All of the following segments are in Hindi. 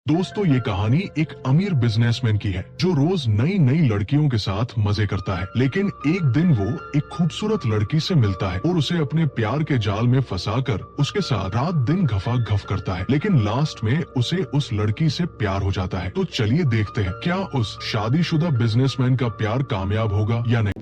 दोस्तों, ये कहानी एक अमीर बिजनेसमैन की है जो रोज नई नई लड़कियों के साथ मजे करता है। लेकिन एक दिन वो एक खूबसूरत लड़की से मिलता है और उसे अपने प्यार के जाल में फंसाकर उसके साथ रात दिन घफा-घफ करता है। लेकिन लास्ट में उसे उस लड़की से प्यार हो जाता है। तो चलिए देखते हैं क्या उस शादीशुदा बिजनेसमैन का प्यार कामयाब होगा या नहीं।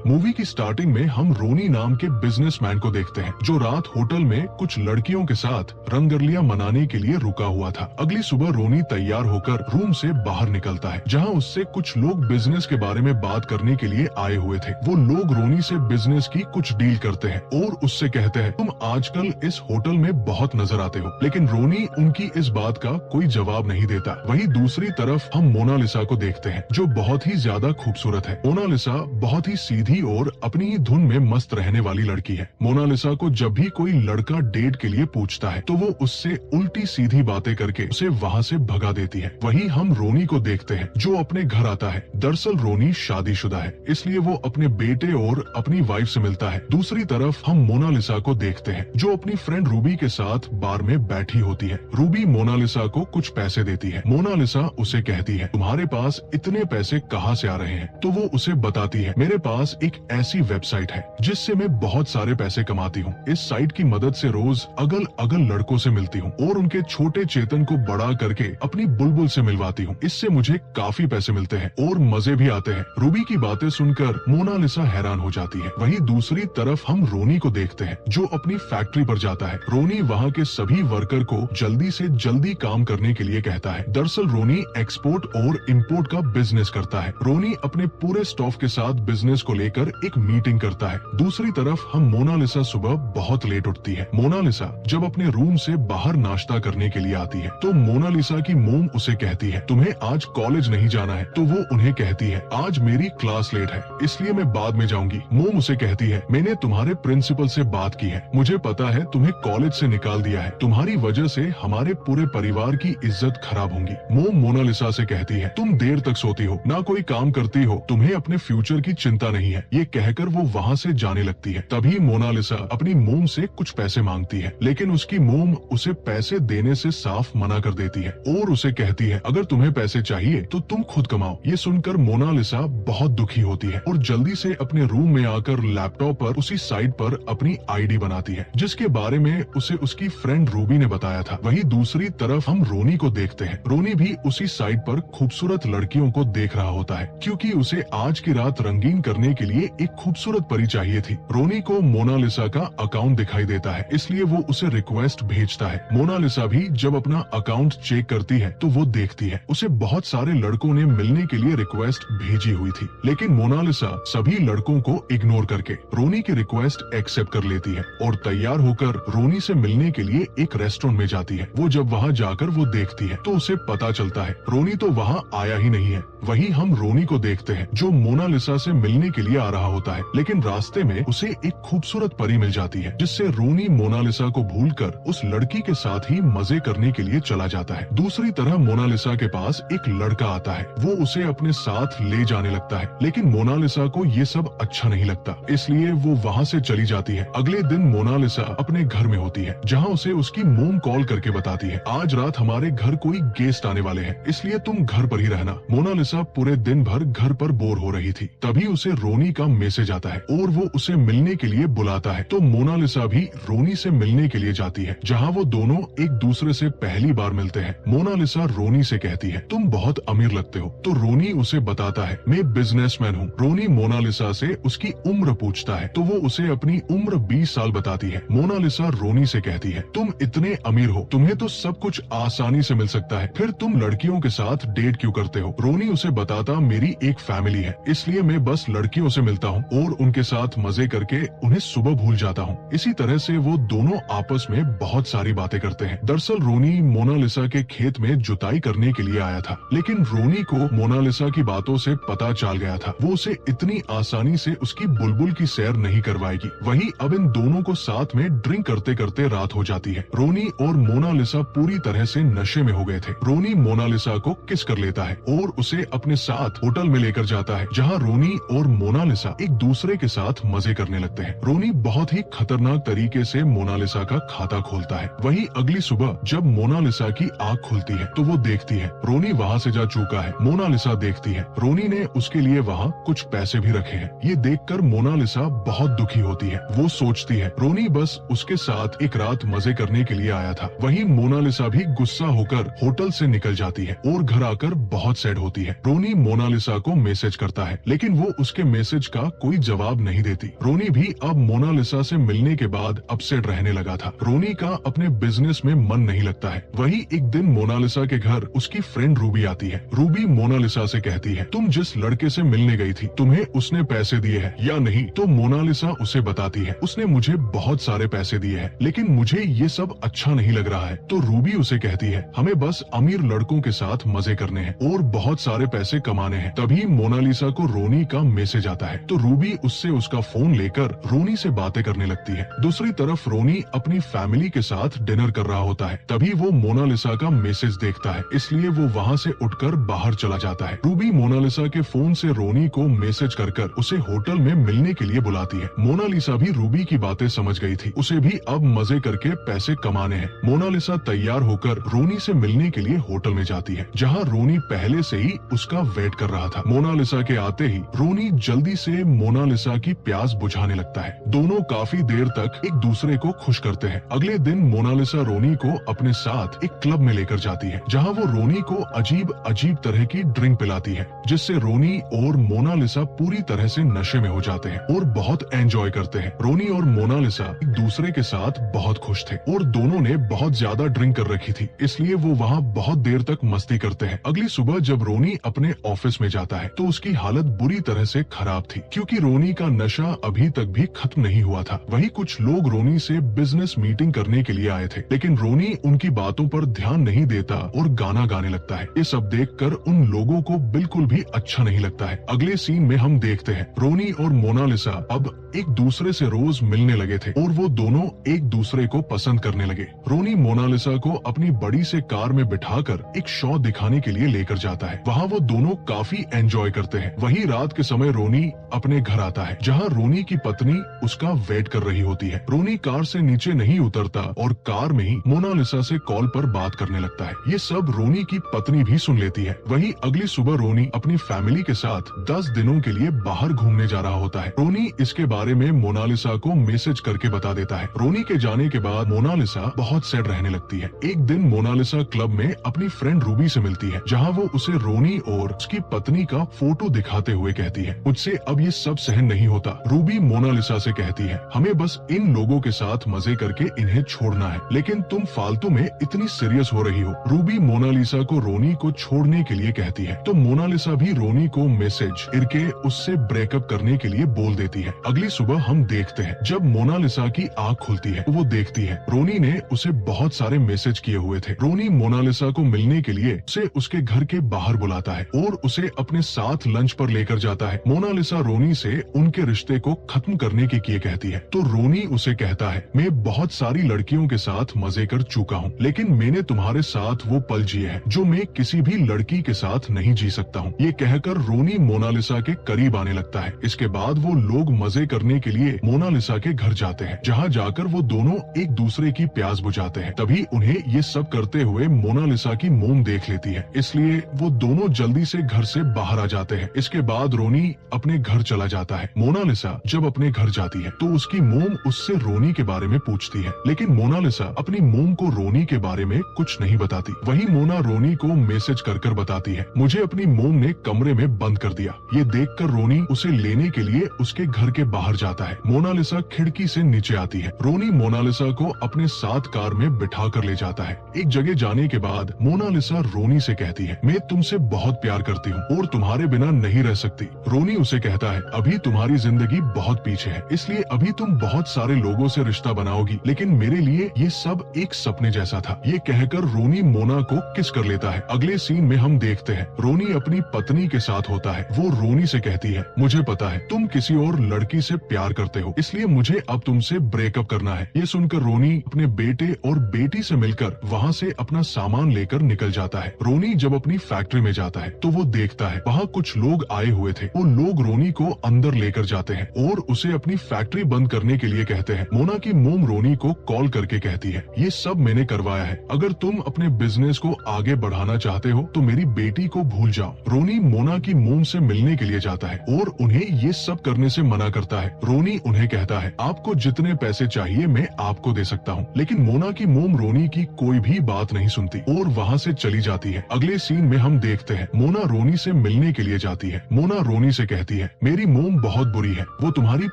मूवी की स्टार्टिंग में हम रोनी नाम के बिजनेसमैन को देखते हैं जो रात होटल में कुछ लड़कियों के साथ रंगरलियां मनाने के लिए रुका हुआ था। अगली सुबह रोनी तैयार होकर रूम से बाहर निकलता है जहां उससे कुछ लोग बिजनेस के बारे में बात करने के लिए आए हुए थे। वो लोग रोनी से बिजनेस की कुछ डील करते हैं और उससे कहते हैं तुम आजकल इस होटल में बहुत नजर आते हो। लेकिन रोनी उनकी इस बात का कोई जवाब नहीं देता। वहीं दूसरी तरफ हम मोनालिसा को देखते हैं जो बहुत ही ज्यादा खूबसूरत है। मोनालिसा बहुत ही सीधी और अपनी ही धुन में मस्त रहने वाली लड़की है। मोनालिसा को जब भी कोई लड़का डेट के लिए पूछता है तो वो उससे उल्टी सीधी बातें करके उसे वहाँ से भगा देती है। वहीं हम रोनी को देखते हैं जो अपने घर आता है। दरअसल रोनी शादीशुदा है, इसलिए वो अपने बेटे और अपनी वाइफ से मिलता है। दूसरी तरफ हम मोनालिसा को देखते हैं जो अपनी फ्रेंड रूबी के साथ बार में बैठी होती है। रूबी मोनालिसा को कुछ पैसे देती है। मोनालिसा उसे कहती है तुम्हारे पास इतने पैसे कहाँ से आ रहे हैं? तो वो उसे बताती है मेरे पास एक ऐसी वेबसाइट है जिससे मैं बहुत सारे पैसे कमाती हूँ। इस साइट की मदद से रोज अगल अगल लड़कों से मिलती हूँ और उनके छोटे चेतन को बड़ा करके अपनी बुलबुल से मिलवाती हूँ। इससे मुझे काफी पैसे मिलते हैं और मजे भी आते हैं। रूबी की बातें सुनकर मोनालिसा हैरान हो जाती है। वहीं दूसरी तरफ हम रोनी को देखते हैं जो अपनी फैक्ट्री पर जाता है। रोनी वहाँ के सभी वर्कर को जल्दी से जल्दी काम करने के लिए कहता है। दरअसल रोनी एक्सपोर्ट और इम्पोर्ट का बिजनेस करता है। रोनी अपने पूरे स्टाफ के साथ बिजनेस को लेकर एक मीटिंग करता है। दूसरी तरफ हम मोनालिसा सुबह बहुत लेट उठती है। मोनालिसा जब अपने रूम से बाहर नाश्ता करने के लिए आती है तो मोनालिसा की मोम उसे कहती है तुम्हें आज कॉलेज नहीं जाना है। तो वो उन्हें कहती है आज मेरी क्लास लेट है इसलिए मैं बाद में जाऊंगी। मोम उसे कहती है मैंने तुम्हारे प्रिंसिपल से बात की है, मुझे पता है तुम्हें कॉलेज से निकाल दिया है, तुम्हारी वजह से हमारे पूरे परिवार की इज्जत खराब होगी। मोम मोनालिसा से कहती है तुम देर तक सोती हो, ना कोई काम करती हो, तुम्हें अपने फ्यूचर की चिंता नहीं है। ये कहकर वो वहाँ से जाने लगती है। तभी मोनालिसा अपनी मोम से कुछ पैसे मांगती है लेकिन उसकी मोम उसे पैसे देने से साफ मना कर देती है और उसे कहती है अगर तुम्हें पैसे चाहिए तो तुम खुद कमाओ। ये सुनकर मोनालिसा बहुत दुखी होती है और जल्दी से अपने रूम में आकर लैपटॉप पर उसी साइट पर अपनी आईडी बनाती है जिसके बारे में उसे उसकी फ्रेंड रूबी ने बताया था। वहीं दूसरी तरफ हम रोनी को देखते हैं। रोनी भी उसी साइट पर खूबसूरत लड़कियों को देख रहा होता है क्योंकि उसे आज की रात रंगीन करने के लिए एक खूबसूरत परी चाहिए थी। रोनी को मोनालिसा का अकाउंट दिखाई देता है इसलिए वो उसे रिक्वेस्ट भेजता है। मोनालिसा भी जब अपना अकाउंट चेक करती है तो वो देखती है उसे बहुत सारे लड़कों ने मिलने के लिए रिक्वेस्ट भेजी हुई थी। लेकिन मोनालिसा सभी लड़कों को इग्नोर करके रोनी की रिक्वेस्ट एक्सेप्ट कर लेती है और तैयार होकर रोनी से मिलने के लिए एक रेस्टोरेंट में जाती है। वो जब वहाँ जाकर वो देखती है तो उसे पता चलता है रोनी तो वहाँ आया ही नहीं है। वहीं हम रोनी को देखते हैं जो मोनालिसा से मिलने के लिए आ रहा होता है लेकिन रास्ते में उसे एक खूबसूरत परी मिल जाती है जिससे रोनी मोनालिसा को भूलकर उस लड़की के साथ ही मजे करने के लिए चला जाता है। दूसरी तरह मोनालिसा के पास एक लड़का आता है, वो उसे अपने साथ ले जाने लगता है लेकिन मोनालिसा को ये सब अच्छा नहीं लगता इसलिए वो वहाँ से चली जाती है। अगले दिन मोनालिसा अपने घर में होती है जहाँ उसे उसकी मोम कॉल करके बताती है आज रात हमारे घर कोई गेस्ट आने वाले हैं इसलिए तुम घर पर ही रहना। मोनालिसा पूरे दिन भर घर पर बोर हो रही थी। तभी उसे रोनी का मैसेज आता है और वो उसे मिलने के लिए बुलाता है। तो मोनालिसा भी रोनी से मिलने के लिए जाती है जहाँ वो दोनों एक दूसरे से पहली बार मिलते हैं। मोनालिसा रोनी से कहती है तुम बहुत अमीर लगते हो। तो रोनी उसे बताता है मैं बिजनेसमैन हूँ। रोनी मोनालिसा से उसकी उम्र पूछता है तो वो उसे अपनी उम्र 20 साल बताती है। मोनालिसा रोनी से कहती है तुम इतने अमीर हो, तुम्हें तो सब कुछ आसानी से मिल सकता है, फिर तुम लड़कियों के साथ डेट क्यों करते हो? रोनी उसे बताता मेरी एक फैमिली है इसलिए मैं बस लड़कियों से मिलता हूँ और उनके साथ मजे करके उन्हें सुबह भूल जाता हूँ। इसी तरह से वो दोनों आपस में बहुत सारी बातें करते हैं। दरअसल रोनी मोनालिसा के खेत में जुताई करने के लिए आया था लेकिन रोनी को मोनालिसा की बातों से पता चल गया था वो उसे इतनी आसानी से उसकी बुलबुल की सैर नहीं करवाएगी। वहीं अब इन दोनों को साथ में ड्रिंक करते करते रात हो जाती है। रोनी और मोनालिसा पूरी तरह से नशे में हो गए थे। रोनी मोनालिसा को किस कर लेता है और उसे अपने साथ होटल में लेकर जाता है जहाँ रोनी और मोनालिसा एक एक दूसरे के साथ मजे करने लगते हैं। रोनी बहुत ही खतरनाक तरीके से मोनालिसा का खाता खोलता है। वहीं अगली सुबह जब मोनालिसा की आँख खुलती है तो वो देखती है रोनी वहाँ से जा चुका है। मोनालिसा देखती है रोनी ने उसके लिए वहाँ कुछ पैसे भी रखे हैं। ये देखकर मोनालिसा बहुत दुखी होती है। वो सोचती है रोनी बस उसके साथ एक रात मजे करने के लिए आया था। वहीं मोनालिसा भी गुस्सा होकर होटल से निकल जाती है और घर आकर बहुत सैड होती है। रोनी मोनालिसा को मैसेज करता है लेकिन वो उसके मैसेज का कोई जवाब नहीं देती। रोनी भी अब मोनालिसा से मिलने के बाद अपसेट रहने लगा था। रोनी का अपने बिजनेस में मन नहीं लगता है। वही एक दिन मोनालिसा के घर उसकी फ्रेंड रूबी आती है। रूबी मोनालिसा से कहती है तुम जिस लड़के से मिलने गई थी तुम्हें उसने पैसे दिए हैं या नहीं? तो मोनालिसा उसे बताती है उसने मुझे बहुत सारे पैसे दिए हैं लेकिन मुझे ये सब अच्छा नहीं लग रहा है। तो रूबी उसे कहती है हमें बस अमीर लड़कों के साथ मजे करने हैं और बहुत सारे पैसे कमाने हैं। तभी मोनालिसा को रोनी का मैसेज आता है तो रूबी उससे उसका फोन लेकर रोनी से बातें करने लगती है। दूसरी तरफ रोनी अपनी फैमिली के साथ डिनर कर रहा होता है। तभी वो मोनालिसा का मैसेज देखता है इसलिए वो वहाँ से उठकर बाहर चला जाता है। रूबी मोनालिसा के फोन से रोनी को मैसेज कर उसे होटल में मिलने के लिए बुलाती है। मोनालिसा भी रूबी की बातें समझ गई थी। उसे भी अब मजे करके पैसे कमाने हैं। मोनालिसा तैयार होकर रोनी से मिलने के लिए होटल में जाती है जहाँ रोनी पहले से ही उसका वेट कर रहा था। मोनालिसा के आते ही रोनी जल्दी से मोनालिसा की प्यास बुझाने लगता है। दोनों काफी देर तक एक दूसरे को खुश करते हैं। अगले दिन मोनालिसा रोनी को अपने साथ एक क्लब में लेकर जाती है जहाँ वो रोनी को अजीब अजीब तरह की ड्रिंक पिलाती है जिससे रोनी और मोनालिसा पूरी तरह से नशे में हो जाते हैं और बहुत एंजॉय करते हैं। रोनी और मोनालिसा एक दूसरे के साथ बहुत खुश थे और दोनों ने बहुत ज्यादा ड्रिंक कर रखी थी इसलिए वो वहाँ बहुत देर तक मस्ती करते हैं। अगली सुबह जब रोनी अपने ऑफिस में जाता है तो उसकी हालत बुरी तरह से खराब थी क्योंकि रोनी का नशा अभी तक भी खत्म नहीं हुआ था। वहीं कुछ लोग रोनी से बिजनेस मीटिंग करने के लिए आए थे लेकिन रोनी उनकी बातों पर ध्यान नहीं देता और गाना गाने लगता है। ये सब देखकर उन लोगों को बिल्कुल भी अच्छा नहीं लगता है। अगले सीन में हम देखते हैं रोनी और मोनालिसा अब एक दूसरे से रोज मिलने लगे थे और वो दोनों एक दूसरे को पसंद करने लगे। रोनी मोनालिसा को अपनी बड़ी से कार में बिठाकर एक शो दिखाने के लिए लेकर जाता है। वहाँ वो दोनों काफी एंजॉय करते हैं। वहीं रात के समय रोनी अपने घर आता है जहाँ रोनी की पत्नी उसका वेट कर रही होती है। रोनी कार से नीचे नहीं उतरता और कार में ही मोनालिसा से कॉल पर बात करने लगता है। ये सब रोनी की पत्नी भी सुन लेती है। वहीं अगली सुबह रोनी अपनी फैमिली के साथ 10 दिनों के लिए बाहर घूमने जा रहा होता है। रोनी इसके बारे में मोनालिसा को मैसेज करके बता देता है। रोनी के जाने के बाद मोनालिसा बहुत सैड रहने लगती है। एक दिन मोनालिसा क्लब में अपनी फ्रेंड रूबी से मिलती है जहाँ वो उसे रोनी और उसकी पत्नी का फोटो दिखाते हुए कहती है मुझसे अब ये सब सहन नहीं होता। रूबी मोनालिसा से कहती है हमें बस इन लोगों के साथ मजे करके इन्हें छोड़ना है लेकिन तुम फालतू में इतनी सीरियस हो रही हो। रूबी मोनालिसा को रोनी को छोड़ने के लिए कहती है तो मोनालिसा भी रोनी को मैसेज करके उससे ब्रेकअप करने के लिए बोल देती है। अगली सुबह हम देखते हैं जब मोनालिसा की आँख खुलती है तो वो देखती है रोनी ने उसे बहुत सारे मैसेज किए हुए थे। रोनी मोनालिसा को मिलने के लिए उसे उसके घर के बाहर बुलाता है और उसे अपने साथ लंच पर लेकर जाता है। मोनालिसा रोनी से उनके रिश्ते को खत्म करने के लिए कहती है तो रोनी उसे कहता है मैं बहुत सारी लड़कियों के साथ मजे कर चुका हूँ लेकिन मैंने तुम्हारे साथ वो पल जिए हैं जो मैं किसी भी लड़की के साथ नहीं जी सकता हूँ। ये कहकर रोनी मोनालिसा के करीब आने लगता है। इसके बाद वो लोग मजे करने के लिए मोनालिसा के घर जाते हैं जहाँ जाकर वो दोनों एक दूसरे की प्यास बुझाते हैं। तभी उन्हें ये सब करते हुए मोनालिसा की मोम देख लेती है इसलिए वो दोनों जल्दी से घर से बाहर आ जाते हैं। इसके बाद रोनी अपने घर चला जाता है। मोनालिसा जब अपने घर जाती है तो उसकी मोम उससे रोनी के बारे में पूछती है लेकिन मोनालिसा अपनी मोम को रोनी के बारे में कुछ नहीं बताती। वही मोना रोनी को मैसेज कर बताती है मुझे अपनी मोम ने कमरे में बंद कर दिया। ये देखकर रोनी उसे लेने के लिए उसके घर के बाहर जाता है। मोनालिसा खिड़की से नीचे आती है। रोनी मोनालिसा को अपने साथ कार में बिठा कर ले जाता है। एक जगह जाने के बाद मोनालिसा रोनी से कहती है मैं तुमसे बहुत प्यार करती हूँ और तुम्हारे बिना नहीं रह सकती। रोनी उसे कहता है अभी तुम्हारी जिंदगी बहुत पीछे है इसलिए अभी तुम बहुत सारे लोगों से रिश्ता बनाओगी लेकिन मेरे लिए ये सब एक सपने जैसा था। ये कहकर रोनी मोना को किस कर लेता है। अगले सीन में हम देखते हैं रोनी अपनी पत्नी के साथ होता है। वो रोनी से कहती है मुझे पता है तुम किसी और लड़की से प्यार करते हो इसलिए मुझे अब तुमसे ब्रेकअप करना है। ये सुनकर रोनी अपने बेटे और बेटी से मिलकर वहाँ से अपना सामान लेकर निकल जाता है। रोनी जब अपनी फैक्ट्री में जाता है तो वो देखता है वहाँ कुछ लोग आए हुए थे। वो लोग रोनी को अंदर लेकर जाते हैं और उसे अपनी फैक्ट्री बंद करने के लिए कहते हैं। मोना की मोम रोनी को कॉल करके कहती है, ये सब मैंने करवाया है, अगर तुम अपने बिजनेस को आगे बढ़ाना चाहते हो तो मेरी बेटी को भूल जाओ। रोनी मोना की मोम से मिलने के लिए जाता है और उन्हें ये सब करने से मना करता है। रोनी उन्हें कहता है, आपको जितने पैसे चाहिए मैं आपको दे सकता हूँ, लेकिन मोना की मोम रोनी की कोई भी बात नहीं सुनती और वहाँ से चली जाती है। अगले सीन में हम देखते हैं मोना रोनी से मिलने के लिए जाती है। मोना रोनी से कहती है, मेरी मोम बहुत बुरी है, वो तुम्हारी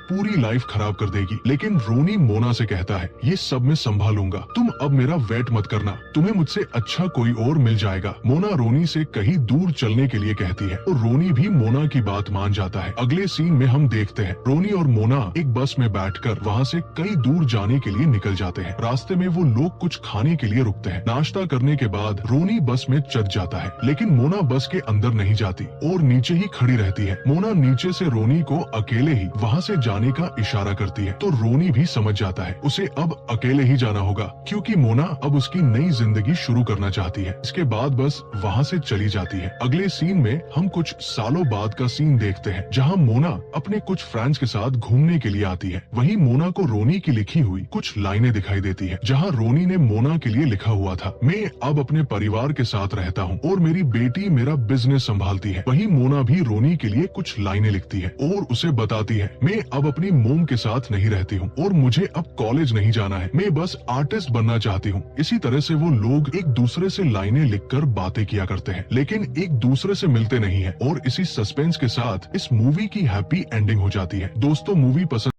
पूरी लाइफ खराब कर देगी। लेकिन रोनी मोना से कहता है, ये सब मैं संभालूंगा, तुम अब मेरा वेट मत करना, तुम्हें मुझसे अच्छा कोई और मिल जाएगा। मोना रोनी से कहीं दूर चलने के लिए कहती है और रोनी भी मोना की बात मान जाता है। अगले सीन में हम देखते हैं रोनी और मोना एक बस में बैठकर वहाँ से कई दूर जाने के लिए निकल जाते हैं। रास्ते में वो लोग कुछ खाने के लिए रुकते हैं। नाश्ता करने के बाद रोनी बस में चढ़ जाता है, लेकिन मोना बस के अंदर नहीं जाती और नीचे ही खड़ी रहती है। मोना नीचे से रोनी को अकेले ही वहाँ से जाने का इशारा करती है तो रोनी भी समझ जाता है उसे अब अकेले ही जाना होगा, क्योंकि मोना अब उसकी नई जिंदगी शुरू करना चाहती है। इसके बाद बस वहाँ से चली जाती है। अगले सीन में हम कुछ सालों बाद का सीन देखते हैं जहाँ मोना अपने कुछ फ्रेंड्स के साथ घूमने के लिए आती है। वहीं मोना को रोनी की लिखी हुई कुछ लाइनें दिखाई देती है जहाँ रोनी ने मोना के लिए लिखा हुआ था, मैं अब अपने परिवार के साथ रहता हूँ और मेरी बेटी मेरा बिजनेस संभालती है। वहीं मोना भी रोनी के लिए कुछ लाइनें लिखती है और उसे बताती है, मैं अब अपनी मोम के साथ नहीं रहती हूँ और मुझे अब कॉलेज नहीं जाना है, मैं बस आर्टिस्ट बनना चाहती हूँ। इसी तरह से वो लोग एक दूसरे से लाइनें लिखकर बातें किया करते हैं, लेकिन एक दूसरे से मिलते नहीं है और इसी सस्पेंस के साथ इस मूवी की हैप्पी एंडिंग हो जाती है। दोस्तों, मूवी पसंद